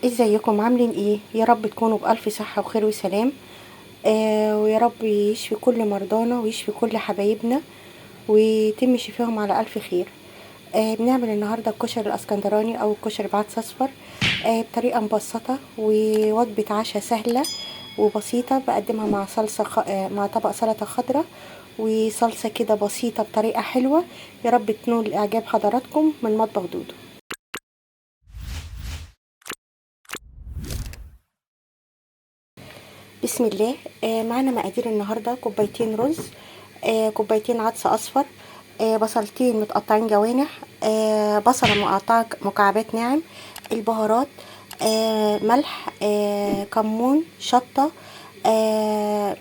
ازيكم عاملين ايه؟ يا رب تكونوا بألف صحة وخير وسلام. ويا رب يشفي كل مرضانا ويشفي كل حبايبنا ويتم شفاهم على ألف خير. بنعمل النهاردة الكشري الاسكندراني او الكشري بعدس اصفر بطريقة مبسطة ووجبة عشاء سهلة وبسيطة. بقدمها مع صلصة مع طبق سلطة خضراء وصلصة كده بسيطة بطريقة حلوة. يا رب تنول اعجاب حضراتكم من مطبخ دودو. بسم الله. معانا مقادير النهارده: كوبايتين رز، كوبايتين عدس اصفر، بصلتين متقطعين جوانح، بصله مقطعه مكعبات ناعم، البهارات ملح، كمون، شطه،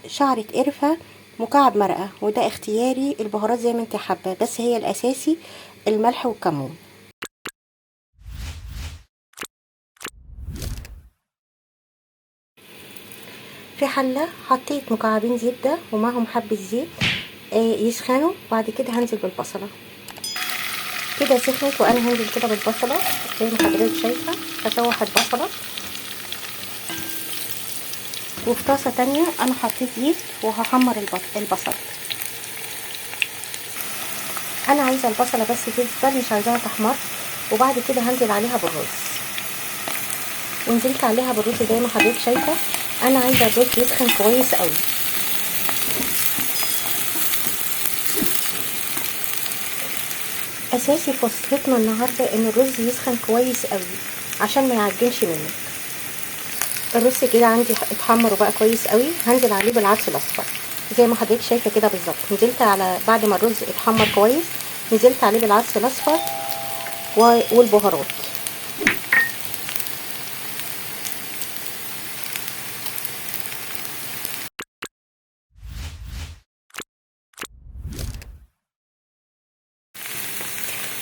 شعره قرفه، مكعب مرقه. وده اختياري، البهارات زي ما انت حابه، بس هي الاساسي الملح والكمون. في حله حطيت مكعبين زبده ومعهم حبه زيت يسخنوا. بعد كده هنزل بالبصله كده سخنت، وانا هنزل كده بالبصله زي ما حضرتك شايفه. هشوح البصله، وفي طاسه تانية انا حطيت زيت وهحمر البصل. انا عايزه البصله بس تدبل، مش عايزاها تحمر. وبعد كده هنزل عليها بالرز، ونزلت عليها بالرز زي ما حضرتك شايفه. انا عايزه الرز يسخن كويس قوي. اساسي في وصفتنا النهارده ان الرز يسخن كويس قوي عشان ما يعجنش منك. الرز كده عندي اتحمر وبقى كويس قوي. هنزل عليه بالعدس الاصفر زي ما حضرتك شايفه كده بالظبط. نزلت على بعد ما الرز اتحمر كويس، نزلت عليه بالعدس الاصفر والبهارات.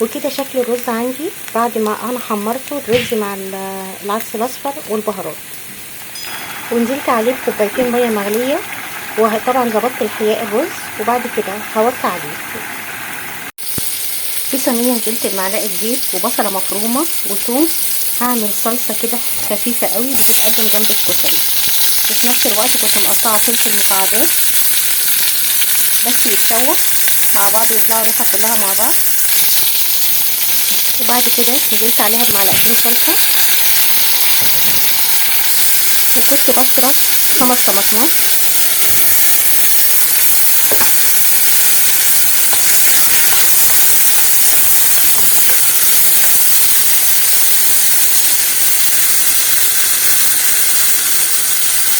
وكده شكل الرز عندي بعد ما انا حمرته الرز مع العدس الاصفر والبهارات. ونزلت عليه بكوبايتين ميه مغليه، وطبعا ظبطت الحياء الرز. وبعد كده هوطي عليه. في صينيه نزلت بمعلقه زيت وبصله مفرومه وثوم. هعمل صلصه كده خفيفه قوي بتتقدم جنب الكشري. وفي نفس الوقت كنت مقطعه فلفل مكعبات بس يتشوح مع بعض ويطلعوا الريحه كلها مع بعض. وبعد كده نزلت عليها بمعلقتين صلصه، وكنت بفرم 5 طماطمات.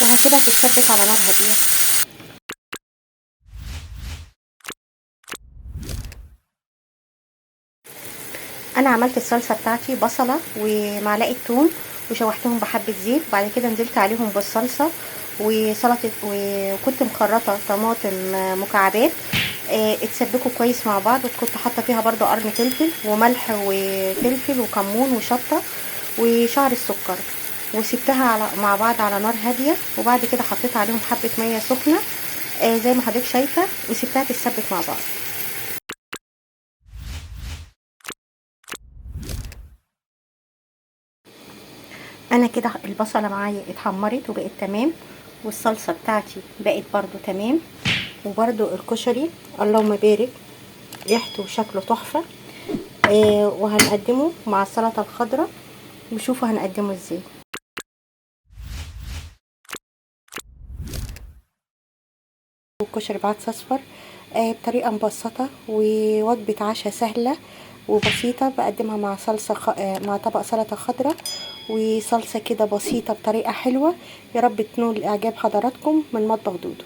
وهسيبها تتسبك على نار هاديه. انا عملت الصلصه بتاعتي: بصله ومعلقه ثوم وشوحتهم بحبه زيت. وبعد كده نزلت عليهم بالصلصه وسلطه، وكنت مخرطه طماطم مكعبات اتسبكوا كويس مع بعض. وكنت حاطه فيها برضو قرن فلفل وملح وفلفل وكمون وشطه وشعر السكر. وسبتها مع بعض على نار هاديه. وبعد كده حطيت عليهم حبه ميه سخنه زي ما حضرتك شايفه، وسبتها تتسبك مع بعض. انا كده البصله معايا اتحمرت وبقت تمام، والصلصه بتاعتي بقت برضو تمام، وبرضو الكشري اللهم بارك ريحته وشكله تحفه. وهنقدمه مع السلطه الخضراء، وشوفوا هنقدمه ازاي. الكشري بعدس اصفر بطريقه مبسطه ووجبه عشاء سهله وبسيطه. بقدمها مع صلصه مع طبق سلطه خضراء وصلصه كده بسيطه بطريقه حلوه. يا رب تنول اعجاب حضراتكم من مطبخ دودو.